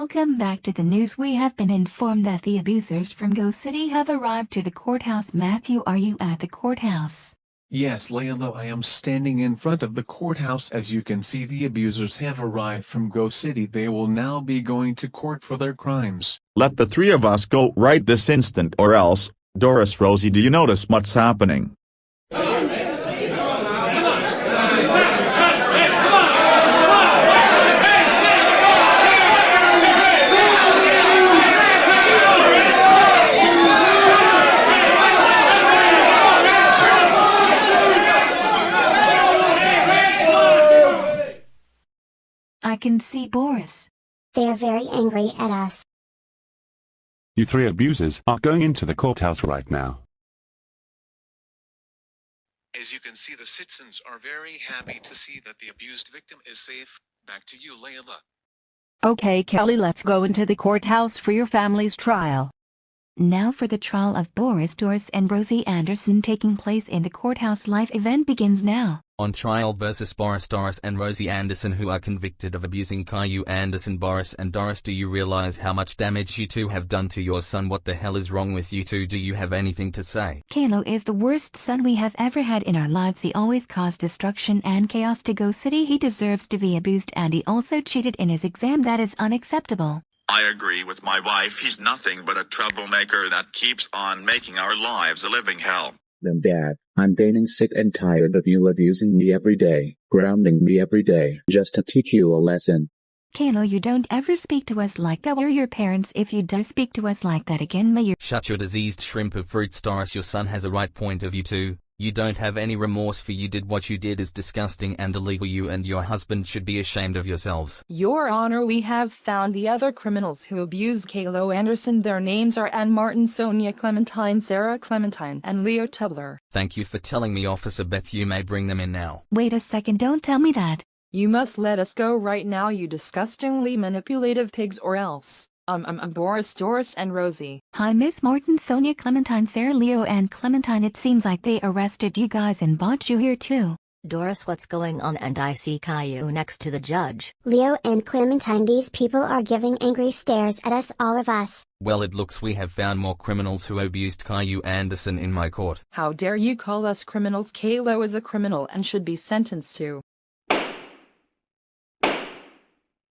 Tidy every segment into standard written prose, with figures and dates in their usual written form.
Welcome back to the news. We have been informed that the abusers from Go City have arrived to the courthouse. Matthew, are you at the courthouse? Yes, Layla, I am standing in front of the courthouse. As you can see, the abusers have arrived from Go City. They will now be going to court for their crimes. Let the three of us go right this instant, or else. Doris, Rosie, do you notice what's happening? I can see Boris. They're very angry at us. You three abusers are going into the courthouse right now. As you can see, the citizens are very happy to see that the abused victim is safe. Back to you, Layla. Okay, Kelly, let's go into the courthouse for your family's trial. Now for the trial of Boris, Doris, and Rosie Anderson taking place in the courthouse. Live event begins now. On trial versus Boris, Doris, and Rosie Anderson, who are convicted of abusing Caillou Anderson. Boris and Doris, do you realize how much damage you two have done to your son? What the hell is wrong with you two? Do you have anything to say? Caillou is the worst son we have ever had in our lives. He always caused destruction and chaos to Go City. He deserves to be abused, and he also cheated in his exam. That is unacceptable. I agree with my wife. He's nothing but a troublemaker that keeps on making our lives a living hell. Then Dad, I'm getting sick and tired of you abusing me every day, grounding me every day, just to teach you a lesson. Caillou, you don't ever speak to us like that. We're your parents. If you do speak to us like that again, may you— Shut your diseased shrimp of fruits, Doris. Your son has a right point of view too. You don't have any remorse for you did. What you did is disgusting and illegal. You and your husband should be ashamed of yourselves. Your Honor, we have found the other criminals who abused Caillou Anderson. Their names are Ann Martin, Sonia Clementine, Sarah Clementine, and Leo Tubler. Thank you for telling me, Officer Beth. You may bring them in now. Wait a second, don't tell me that. You must let us go right now, you disgustingly manipulative pigs, or else. Boris, Doris, and Rosie. Hi, Miss Martin, Sonia Clementine, Sarah, Leo, and Clementine. It seems like they arrested you guys and brought you here too. Doris, what's going on? And I see Caillou next to the judge. Leo and Clementine, these people are giving angry stares at us, all of us. Well, it looks we have found more criminals who abused Caillou Anderson in my court. How dare you call us criminals? Caillou is a criminal and should be sentenced to—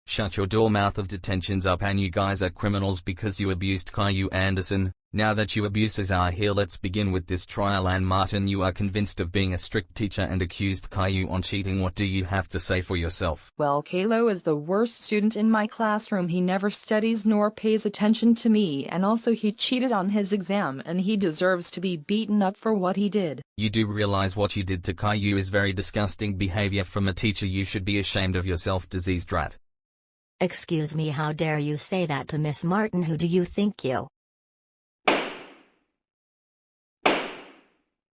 Shut your door mouth of detentions up, and you guys are criminals because you abused Caillou Anderson. Now that you abusers are here, let's begin with this trial. Ann Martin, you are convinced of being a strict teacher and accused Caillou on cheating. What do you have to say for yourself? Well, Caillou is the worst student in my classroom. He never studies nor pays attention to me, and also he cheated on his exam, and he deserves to be beaten up for what he did. You do realize what you did to Caillou is very disgusting behavior from a teacher. You should be ashamed of yourself, diseased rat. Excuse me, how dare you say that to Miss Martin? Who do you think you—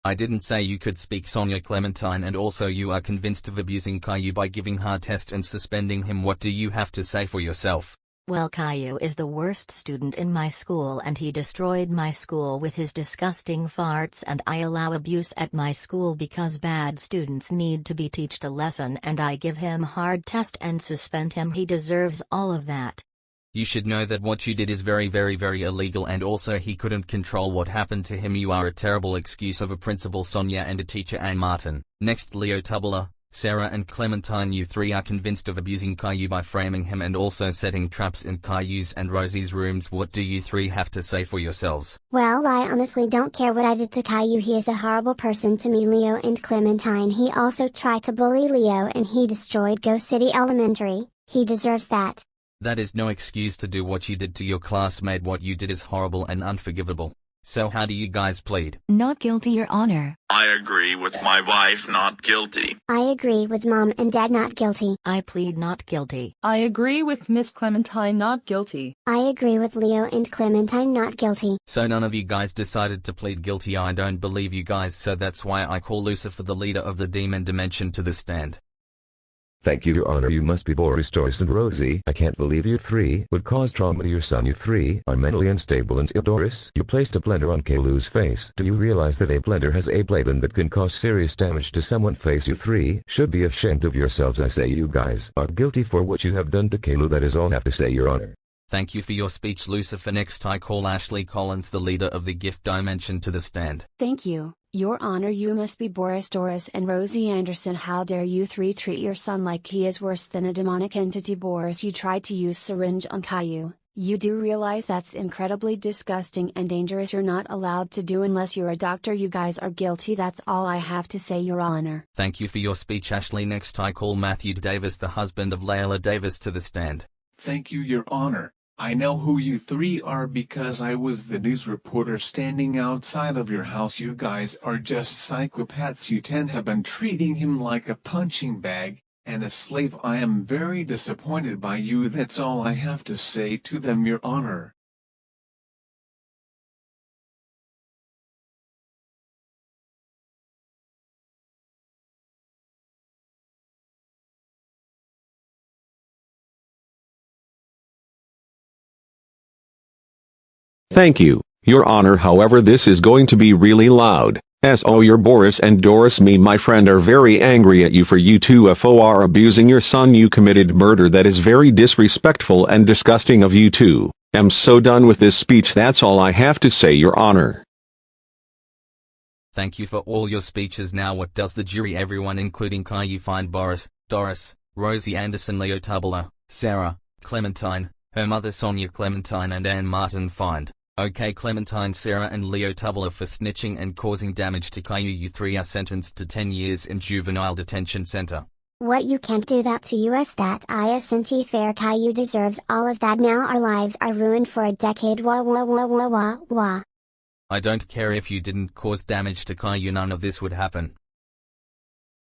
I didn't say you could speak, Sonia Clementine, and also you are convinced of abusing Caillou by giving hard test and suspending him. What do you have to say for yourself? Well, Caillou is the worst student in my school, and he destroyed my school with his disgusting farts, and I allow abuse at my school because bad students need to be taught a lesson, and I give him hard test and suspend him. He deserves all of that. You should know that what you did is very illegal, and also he couldn't control what happened to him. You are a terrible excuse of a principal, Sonia, and a teacher, Ann Martin. Next, Leo Tubler, Sarah, and Clementine, you three are convinced of abusing Caillou by framing him and also setting traps in Caillou's and Rosie's rooms. What do you three have to say for yourselves? Well, I honestly don't care what I did to Caillou. He is a horrible person to me. Leo and Clementine, he also tried to bully Leo and he destroyed Go City Elementary. He deserves that. That is no excuse to do what you did to your classmate. What you did is horrible and unforgivable. So how do you guys plead? Not guilty, Your Honor. I agree with my wife, not guilty. I agree with Mom and Dad, not guilty. I plead not guilty. I agree with Miss Clementine, not guilty. I agree with Leo and Clementine, not guilty. So none of you guys decided to plead guilty. I don't believe you guys, so that's why I call Lucifer, the leader of the demon dimension, to the stand. Thank you, Your Honor. You must be Boris, Doris, and Rosie. I can't believe you three would cause trauma to your son. You three are mentally unstable and ill. Doris, you placed a blender on Caillou's face. Do you realize that a blender has a blade and that can cause serious damage to someone's face? You three should be ashamed of yourselves. I say you guys are guilty for what you have done to Caillou. That is all I have to say, Your Honor. Thank you for your speech, Lucifer. Next I call Ashley Collins, the leader of the gift dimension, to the stand. Thank you, Your Honor. You must be Boris, Doris and Rosie Anderson. How dare you three treat your son like he is worse than a demonic entity? Boris, you tried to use syringe on Caillou. You do realize that's incredibly disgusting and dangerous. You're not allowed to do unless you're a doctor. You guys are guilty. That's all I have to say, Your Honor. Thank you for your speech, Ashley. Next I call Matthew Davis, the husband of Layla Davis, to the stand. Thank you, Your Honor. I know who you three are because I was the news reporter standing outside of your house. You guys are just psychopaths. You 10 have been treating him like a punching bag and a slave. I am very disappointed by you. That's all I have to say to them, Your Honor. Thank you, Your Honor. However, this is going to be really loud. So your Boris and Doris, me my friend, are very angry at you for you two are abusing your son. You committed murder. That is very disrespectful and disgusting of you two. I'm so done with this speech. That's all I have to say, Your Honor. Thank you for all your speeches. Now what does the jury, everyone including Caillou, find Boris, Doris, Rosie Anderson, Leo Tubler, Sarah, Clementine, her mother Sonia Clementine and Anne Martin find? Okay, Clementine, Sarah and Leo Tubler for snitching and causing damage to Caillou. You three are sentenced to 10 years in juvenile detention center. What, you can't do that to us? That isn't fair. Caillou deserves all of that. Now our lives are ruined for a decade. Wah wah wah wah wah wah. I don't care if you didn't cause damage to Caillou, none of this would happen.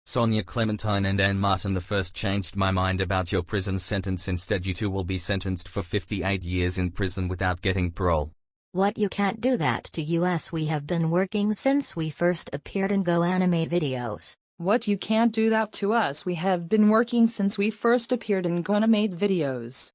Sonia Clementine and Anne Martin, the first changed my mind about your prison sentence. Instead you two will be sentenced for 58 years in prison without getting parole. What, you can't do that to us? We have been working since we first appeared in Go Anime videos. What, you can't do that to us? We have been working since we first appeared in Go Anime videos.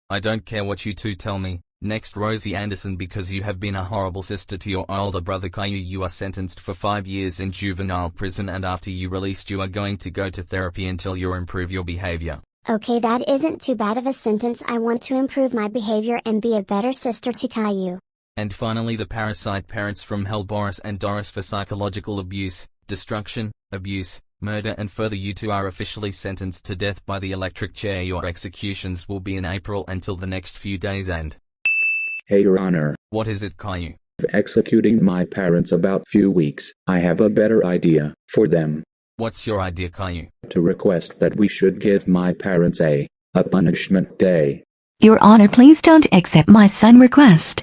I don't care what you two tell me. Next, Rosie Anderson, because you have been a horrible sister to your older brother Caillou, you are sentenced for 5 years in juvenile prison, and after you released you are going to go to therapy until you improve your behavior. Okay, that isn't too bad of a sentence. I want to improve my behavior and be a better sister to Caillou. And finally, the parasite parents from hell, Boris and Doris, for psychological abuse, destruction, abuse, murder and further. You two are officially sentenced to death by the electric chair. Your executions will be in April until the next few days. And Hey, Your Honor. What is it, Caillou? Executing my parents about few weeks. I have a better idea for them. What's your idea, Caillou? To request that we should give my parents a punishment day. Your Honor, please don't accept my son's request.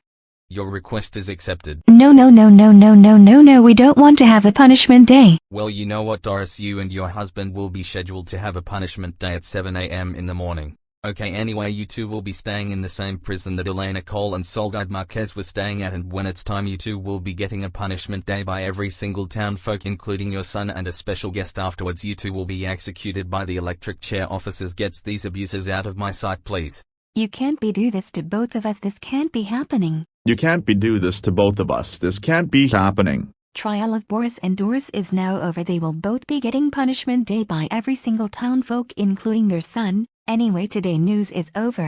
Your request is accepted. No, we don't want to have a punishment day. Well, you know what, Doris, you and your husband will be scheduled to have a punishment day at 7 a.m. in the morning. Okay, anyway, you two will be staying in the same prison that Elena Cole and Solguide Marquez were staying at, and when it's time you two will be getting a punishment day by every single town folk, including your son and a special guest. Afterwards you two will be executed by the electric chair. Officers, gets these abusers out of my sight, please. You can't be do this to both of us. This can't be happening. You can't be do this to both of us. This can't be happening. Trial of Boris and Doris is now over. They will both be getting punishment day by every single town folk, including their son. Anyway, today news is over.